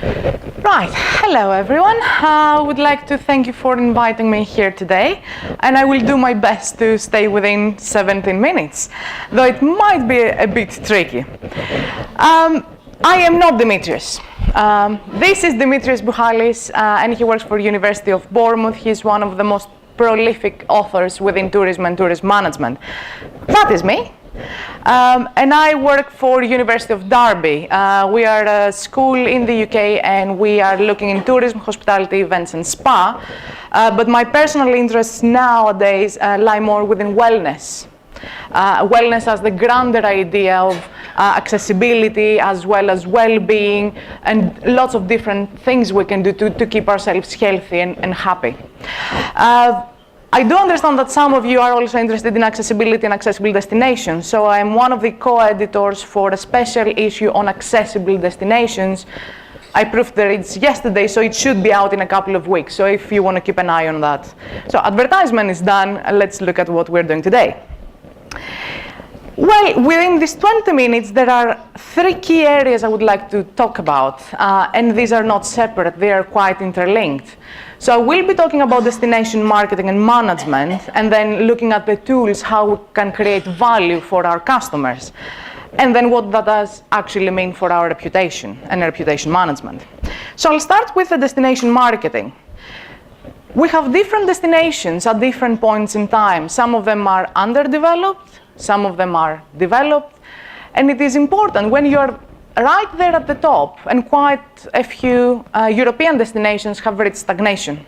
Right, hello everyone. I would like to thank you for inviting me here today, and I will do my best to stay within 17 minutes, though it might be a bit tricky. I am not Demetrius. This is Demetrius Bouchalis, and he works for University of Bournemouth. He's one of the most prolific authors within tourism and tourism management. That is me. And I work for University of Derby. We are a school in the UK, and we are looking in tourism, hospitality, events, and spa. But my personal interests nowadays lie more within wellness. Wellness as the grander idea of accessibility as well as well-being, and lots of different things we can do to keep ourselves healthy and happy. I do understand that some of you are also interested in accessibility and accessible destinations, so I'm one of the co-editors for a special issue on accessible destinations. I proofread it yesterday, so it should be out in a couple of weeks, so if you want to keep an eye on that. So advertisement is done, let's look at what we're doing today. Well, within these 20 minutes, there are 3 key areas I would like to talk about, and these are not separate, they are quite interlinked. So I will be talking about destination marketing and management, and then looking at the tools, how we can create value for our customers, and then what that does actually mean for our reputation and reputation management. So I'll start with the destination marketing. We have different destinations at different points in time. Some of them are underdeveloped, some of them are developed, and it is important when you're right there at the top, and quite a few European destinations have reached stagnation.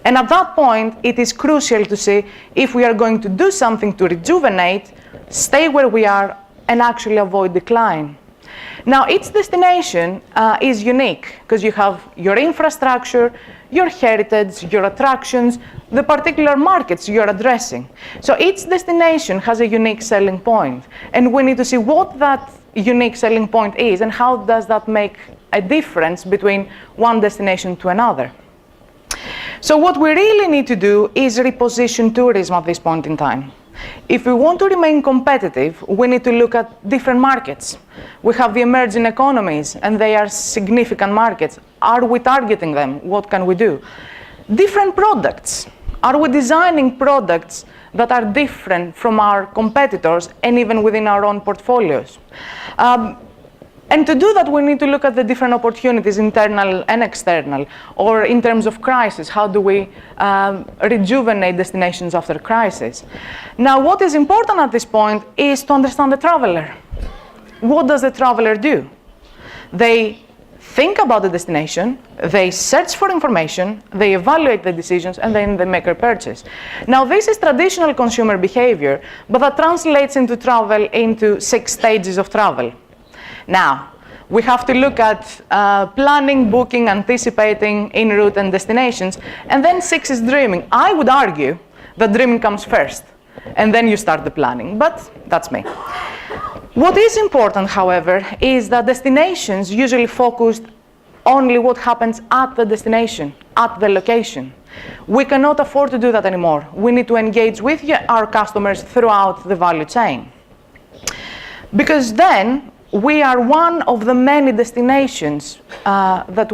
And at that point, it is crucial to see if we are going to do something to rejuvenate, stay where we are, and actually avoid decline. Now, each destination is unique, because you have your infrastructure, your heritage, your attractions, the particular markets you're addressing. So each destination has a unique selling point, and we need to see what that unique selling point is and how does that make a difference between one destination to another. So what we really need to do is reposition tourism at this point in time. If we want to remain competitive, we need to look at different markets. We have the emerging economies, and they are significant markets. Are we targeting them? What can we do? Different products. Are we designing products that are different from our competitors and even within our own portfolios? And to do that, we need to look at the different opportunities, internal and external, or in terms of crisis, how do we rejuvenate destinations after crisis? Now, what is important at this point is to understand the traveler. What does the traveler do? They think about the destination, they search for information, they evaluate the decisions, and then they make a purchase. Now, this is traditional consumer behavior, but that translates into travel into 6 stages of travel. Now, we have to look at planning, booking, anticipating, en route, and destinations, and then 6 is dreaming. I would argue that dreaming comes first, and then you start the planning, but that's me. What is important, however, is that destinations usually focus only what happens at the destination, at the location. We cannot afford to do that anymore. We need to engage with our customers throughout the value chain. Because then, we are one of the many destinations that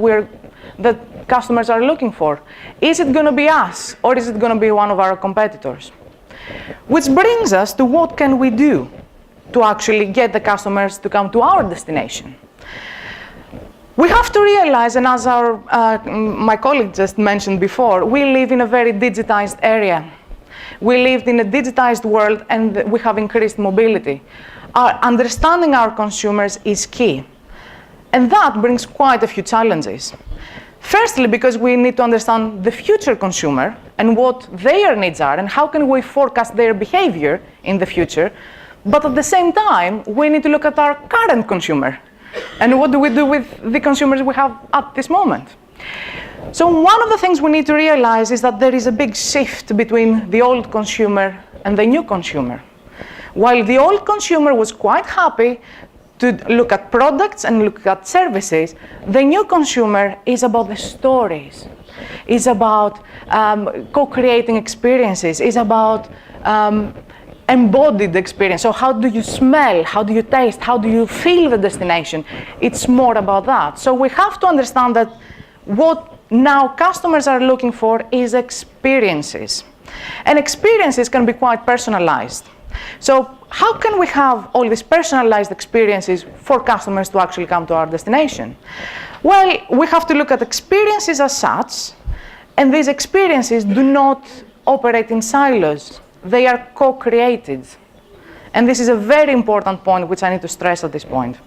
customers are looking for. Is it going to be us, or is it going to be one of our competitors? Which brings us to what can we do to actually get the customers to come to our destination. We have to realize, and as my colleague just mentioned before, we live in a very digitized area. We live in a digitized world, and we have increased mobility. Understanding our consumers is key, and that brings quite a few challenges. Firstly, because we need to understand the future consumer and what their needs are, and how can we forecast their behavior in the future. But at the same time, we need to look at our current consumer, and what do we do with the consumers we have at this moment. So one of the things we need to realize is that there is a big shift between the old consumer and the new consumer. While the old consumer was quite happy to look at products and look at services, the new consumer is about the stories, is about co-creating experiences, is about embodied experience. So how do you smell? How do you taste? How do you feel the destination? It's more about that. So we have to understand that what now customers are looking for is experiences. And experiences can be quite personalized. So how can we have all these personalized experiences for customers to actually come to our destination? Well, we have to look at experiences as such, and these experiences do not operate in silos. They are co-created. And this is a very important point which I need to stress at this point.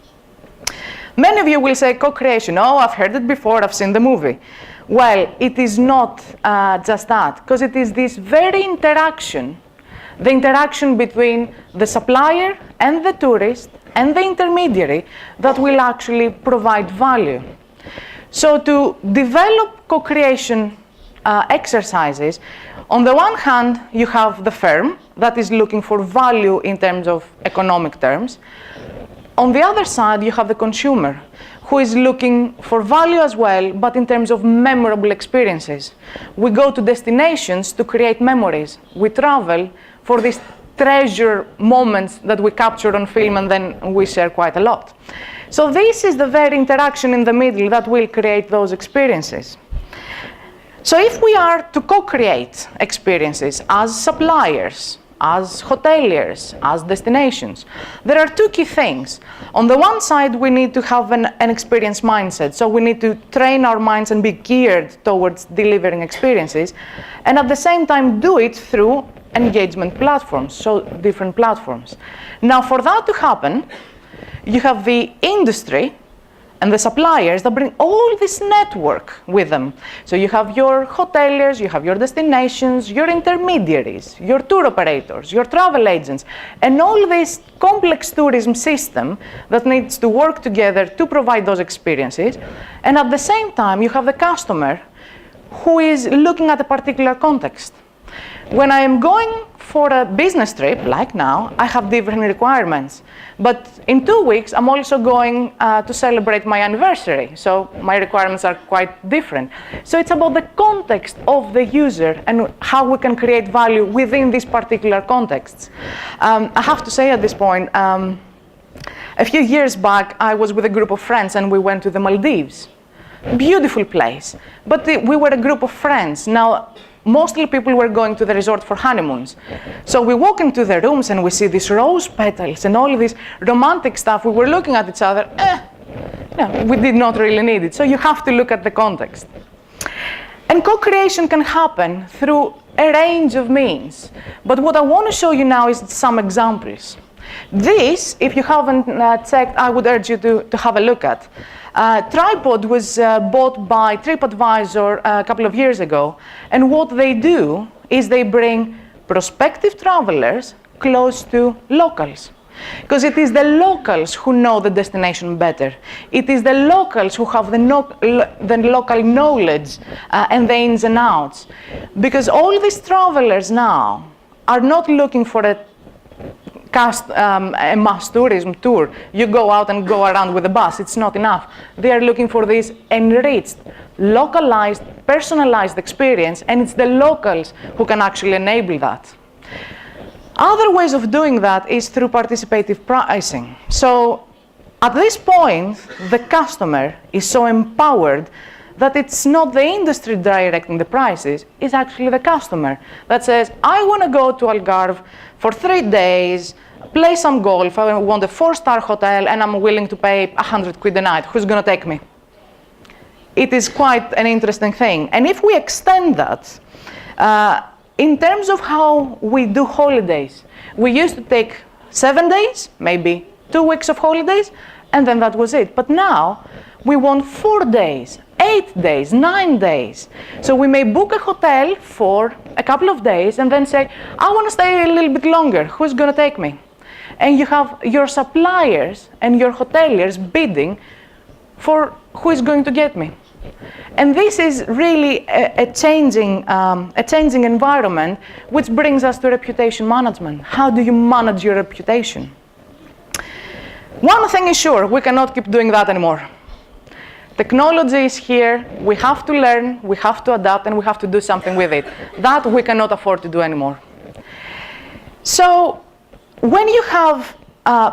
Many of you will say co-creation. Oh, I've heard it before, I've seen the movie. Well, it is not just that, because it is this very interaction, the interaction between the supplier and the tourist and the intermediary that will actually provide value. So to develop co-creation exercises, on the one hand, you have the firm that is looking for value in terms of economic terms. On the other side, you have the consumer who is looking for value as well, but in terms of memorable experiences. We go to destinations to create memories. We travel for these treasure moments that we capture on film and then we share quite a lot. So this is the very interaction in the middle that will create those experiences. So if we are to co-create experiences as suppliers, as hoteliers, as destinations, there are two key things. On the one side, we need to have an experience mindset. So we need to train our minds and be geared towards delivering experiences. And at the same time, do it through engagement platforms, so different platforms. Now, for that to happen, you have the industry and the suppliers that bring all this network with them. So you have your hoteliers, you have your destinations, your intermediaries, your tour operators, your travel agents, and all this complex tourism system that needs to work together to provide those experiences. And at the same time, you have the customer who is looking at a particular context. When I am going for a business trip, like now, I have different requirements. But in 2 weeks, I'm also going to celebrate my anniversary. So my requirements are quite different. So it's about the context of the user and how we can create value within these particular contexts. I have to say at this point, a few years back, I was with a group of friends and we went to the Maldives. Beautiful place. But we were a group of friends. Now, mostly people were going to the resort for honeymoons. So we walk into the rooms and we see these rose petals and all this romantic stuff. We were looking at each other, no, we did not really need it. So you have to look at the context. And co-creation can happen through a range of means. But what I want to show you now is some examples. This, if you haven't checked, I would urge you to have a look at. Tripod was bought by TripAdvisor a couple of years ago, and what they do is they bring prospective travelers close to locals. Because it is the locals who know the destination better. It is the locals who have the local knowledge and the ins and outs. Because all these travelers now are not looking for a mass tourism tour. You go out and go around with a bus. It's not enough. They are looking for this enriched, localized, personalized experience, and it's the locals who can actually enable that. Other ways of doing that is through participative pricing. So at this point, the customer is so empowered that it's not the industry directing the prices, it's actually the customer that says, I want to go to Algarve for 3 days, play some golf, I want a 4-star hotel, and I'm willing to pay 100 quid a night. Who's going to take me? It is quite an interesting thing. And if we extend that, in terms of how we do holidays, we used to take 7 days, maybe 2 weeks of holidays, and then that was it. But now, we want 4 days, 8 days, 9 days. So we may book a hotel for a couple of days and then say, I want to stay a little bit longer. Who's going to take me? And you have your suppliers and your hoteliers bidding for who is going to get me. And this is really a changing environment, which brings us to reputation management. How do you manage your reputation? One thing is sure, we cannot keep doing that anymore. Technology is here, we have to learn, we have to adapt, and we have to do something with it. That we cannot afford to do anymore. So when you have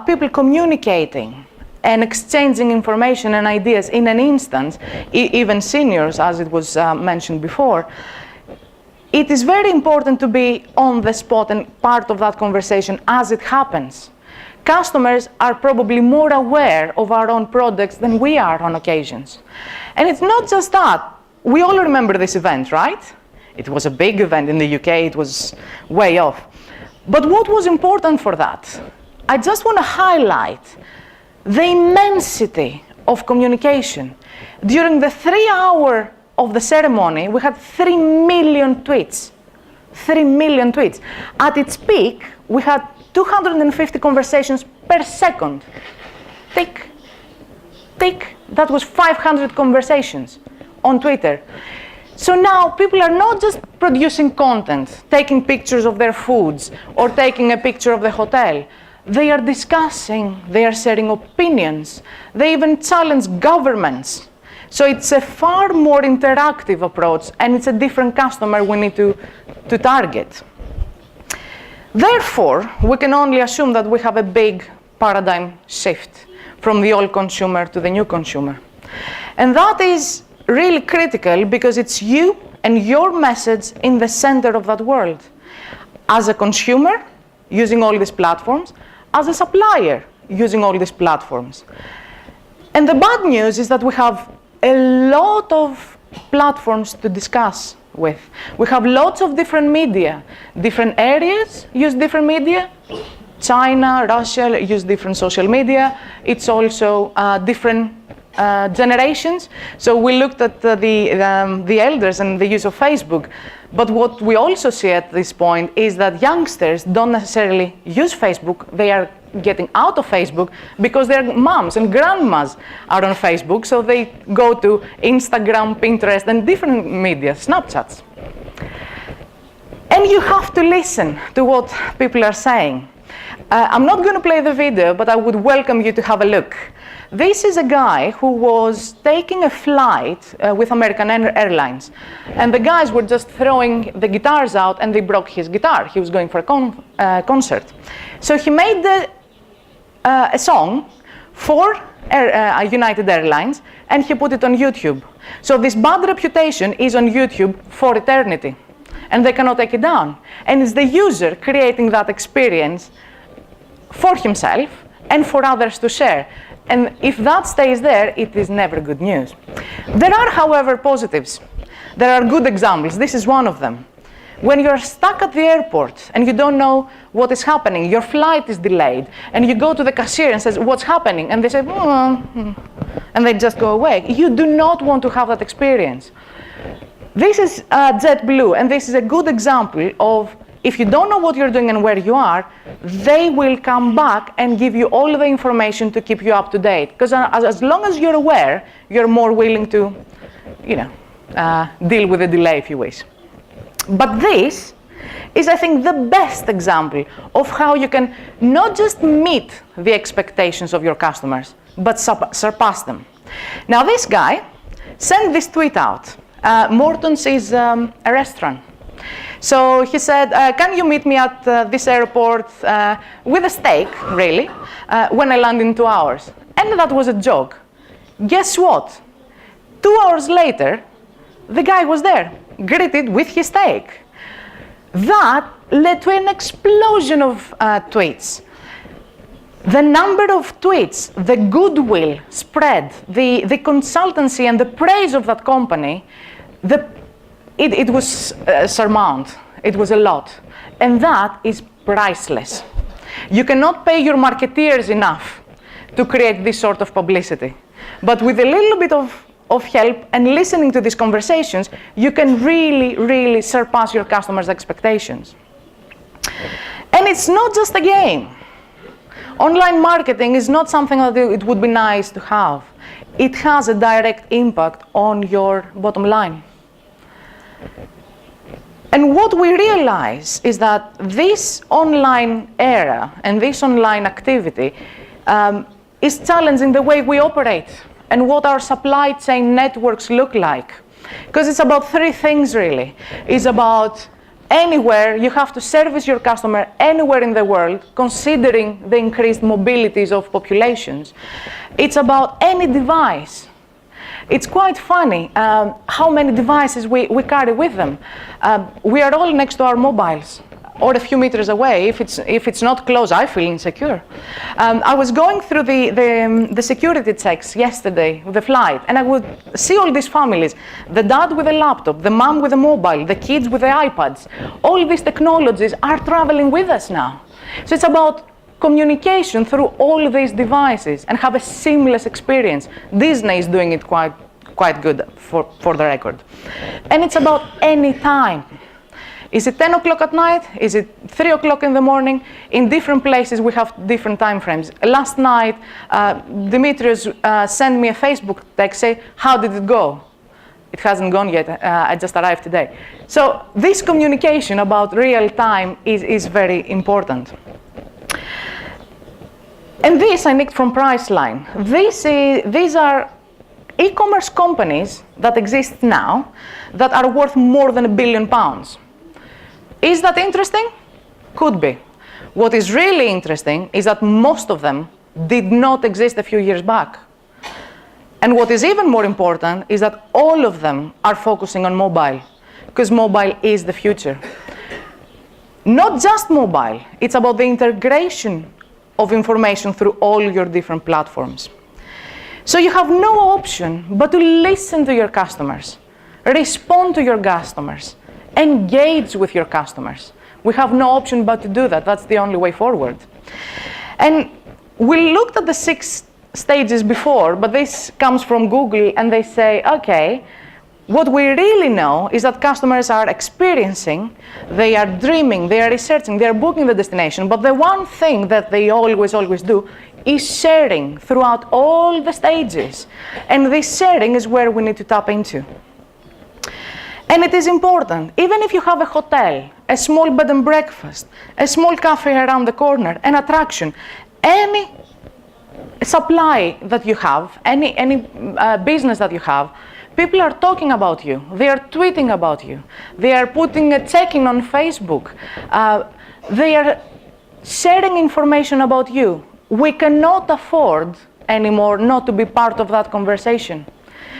people communicating and exchanging information and ideas in an instant, even seniors, as it was mentioned before, it is very important to be on the spot and part of that conversation as it happens. Customers are probably more aware of our own products than we are on occasions. And it's not just that. We all remember this event, right? It was a big event in the UK. It was way off. But what was important for that? I just want to highlight the immensity of communication. During the 3 hours of the ceremony, we had 3 million tweets. 3 million tweets. At its peak, we had 250 conversations per second. Tick, tick. That was 500 conversations on Twitter. So now people are not just producing content, taking pictures of their foods, or taking a picture of the hotel. They are discussing, they are sharing opinions, they even challenge governments. So it's a far more interactive approach, and it's a different customer we need to target. Therefore, we can only assume that we have a big paradigm shift from the old consumer to the new consumer. And that is really critical because it's you and your message in the center of that world. As a consumer, using all these platforms, as a supplier, using all these platforms. And the bad news is that we have a lot of platforms to discuss with. We have lots of different media. Different areas use different media. China, Russia use different social media. It's also different generations. So we looked at the elders and the use of Facebook. But what we also see at this point is that youngsters don't necessarily use Facebook. They are getting out of Facebook because their moms and grandmas are on Facebook. So they go to Instagram, Pinterest, and different media, Snapchats. And you have to listen to what people are saying. I'm not going to play the video, but I would welcome you to have a look. This is a guy who was taking a flight with American Airlines. And the guys were just throwing the guitars out, and they broke his guitar. He was going for a concert. So he made a song for United Airlines, and he put it on YouTube. So this bad reputation is on YouTube for eternity, and they cannot take it down. And it's the user creating that experience for himself and for others to share. And if that stays there, it is never good news. There are, however, positives. There are good examples. This is one of them. When you're stuck at the airport and you don't know what is happening, your flight is delayed, and you go to the cashier and says, "What's happening?" And they say, and they just go away. You do not want to have that experience. This is JetBlue, and this is a good example of if you don't know what you're doing and where you are, they will come back and give you all the information to keep you up to date. Because as long as you're aware, you're more willing to, deal with the delay, if you wish. But this is, I think, the best example of how you can not just meet the expectations of your customers, but surpass them. Now, this guy sent this tweet out. Morton's is a restaurant. So he said, can you meet me at this airport with a steak, really, when I land in 2 hours? And that was a joke. Guess what? 2 hours later, the guy was there, greeted with his steak. That led to an explosion of tweets. The number of tweets, the goodwill spread, the consultancy and the praise of that company, it was surmount. It was a lot. And that is priceless. You cannot pay your marketeers enough to create this sort of publicity. But with a little bit of help and listening to these conversations, you can really, really surpass your customers' expectations. And it's not just a game. Online marketing is not something that it would be nice to have. It has a direct impact on your bottom line. And what we realize is that this online era and this online activity is challenging the way we operate and what our supply chain networks look like. Because it's about three things, really. It's about anywhere, you have to service your customer anywhere in the world, considering the increased mobilities of populations. It's about any device. It's quite funny how many devices we carry with them. We are all next to our mobiles, or a few meters away. If it's not close, I feel insecure. I was going through the security checks yesterday with the flight, and I would see all these families, the dad with a laptop, the mom with a mobile, the kids with the iPads. All these technologies are traveling with us now. So it's about communication through all these devices and have a seamless experience. Disney is doing it quite good for the record. And it's about any time. Is it 10 o'clock at night? Is it 3 o'clock in the morning? In different places, we have different time frames. Last night, Dimitrios sent me a Facebook text saying, how did it go? It hasn't gone yet. I just arrived today. So this communication about real time is very important. And this I nicked from Priceline. These are e-commerce companies that exist now that are worth more than £1 billion. Is that interesting? Could be. What is really interesting is that most of them did not exist a few years back. And what is even more important is that all of them are focusing on mobile, because mobile is the future. Not just mobile, it's about the integration of information through all your different platforms. So you have no option but to listen to your customers, respond to your customers, engage with your customers. We have no option but to do that. That's the only way forward. And we looked at the 6 stages before, but this comes from Google, and they say, okay, what we really know is that customers are experiencing, they are dreaming, they are researching, they are booking the destination, but the one thing that they always do is sharing throughout all the stages. And this sharing is where we need to tap into. And it is important, even if you have a hotel, a small bed and breakfast, a small cafe around the corner, an attraction, any supply that you have, any business that you have, people are talking about you. They are tweeting about you. They are putting a check-in on Facebook. They are sharing information about you. We cannot afford anymore not to be part of that conversation,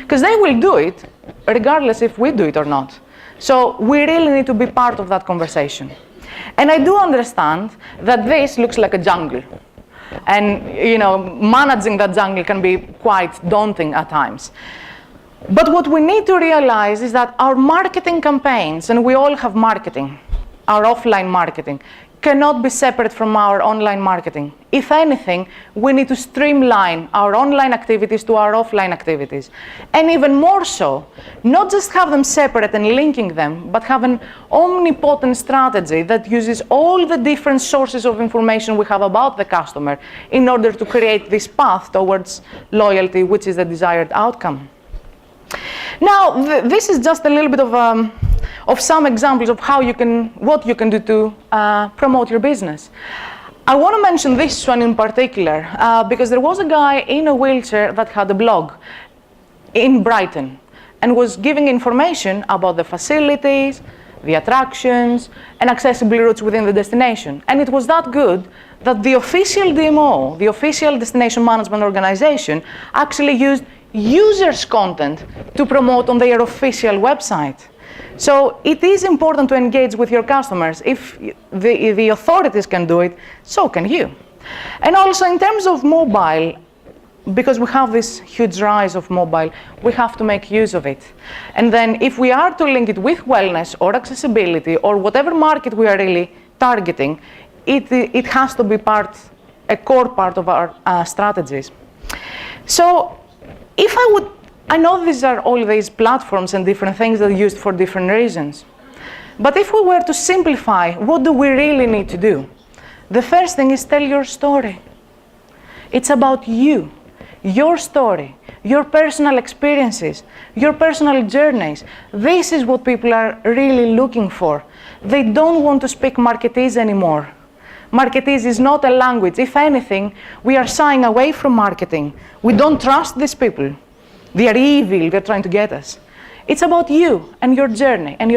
because they will do it regardless if we do it or not. So we really need to be part of that conversation. And I do understand that this looks like a jungle. And managing that jungle can be quite daunting at times. But what we need to realize is that our marketing campaigns, and we all have marketing, our offline marketing, cannot be separate from our online marketing. If anything, we need to streamline our online activities to our offline activities. And even more so, not just have them separate and linking them, but have an omnipotent strategy that uses all the different sources of information we have about the customer in order to create this path towards loyalty, which is the desired outcome. Now, this is just a little bit of some examples of what you can do to promote your business. I want to mention this one in particular because there was a guy in a wheelchair that had a blog in Brighton and was giving information about the facilities, the attractions, and accessible routes within the destination. And it was that good that the official DMO, the official destination management organization, actually used users' content to promote on their official website. So it is important to engage with your customers. If the authorities can do it, so can you. And also in terms of mobile, because we have this huge rise of mobile, we have to make use of it. And then if we are to link it with wellness or accessibility or whatever market we are really targeting, it has to be a core part of our strategies. So if I know these are all these platforms and different things that are used for different reasons. But if we were to simplify, what do we really need to do? The first thing is tell your story. It's about you, your story, your personal experiences, your personal journeys. This is what people are really looking for. They don't want to speak marketese anymore. Marketese is not a language. If anything, we are shying away from marketing. We don't trust these people. They are evil, they're trying to get us. It's about you and your journey and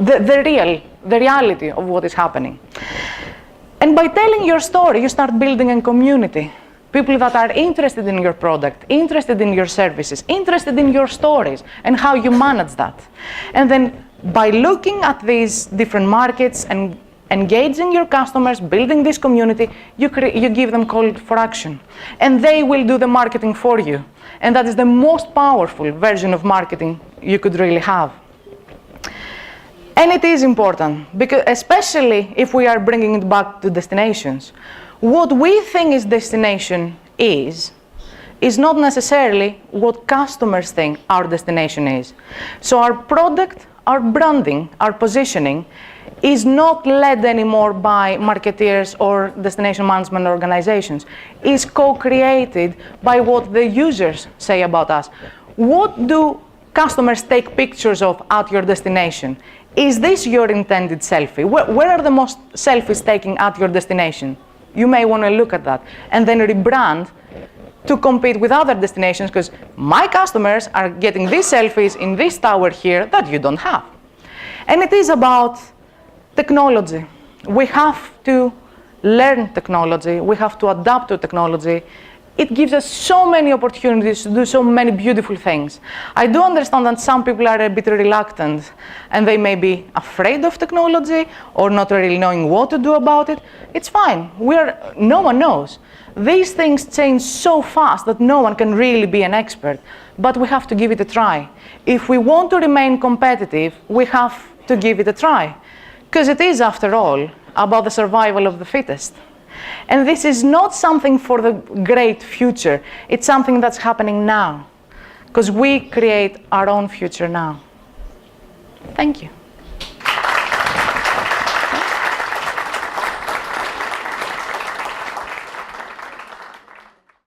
the reality of what is happening. And by telling your story, you start building a community. People that are interested in your product, interested in your services, interested in your stories and how you manage that. And then by looking at these different markets and engaging your customers, building this community, you give them call for action. And they will do the marketing for you. And that is the most powerful version of marketing you could really have. And it is important, because especially if we are bringing it back to destinations. What we think is destination is not necessarily what customers think our destination is. So our product, our branding, our positioning is not led anymore by marketeers or destination management organizations. It's co-created by what the users say about us. What do customers take pictures of at your destination? Is this your intended selfie? Where are the most selfies taken at your destination? You may want to look at that and then rebrand to compete with other destinations, because my customers are getting these selfies in this tower here that you don't have. And it is about technology. We have to learn technology. We have to adapt to technology. It gives us so many opportunities to do so many beautiful things. I do understand that some people are a bit reluctant and they may be afraid of technology or not really knowing what to do about it. It's fine. No one knows. These things change so fast that no one can really be an expert, but we have to give it a try. If we want to remain competitive, we have to give it a try, because it is, after all, about the survival of the fittest. And this is not something for the great future. It's something that's happening now, because we create our own future now. Thank you.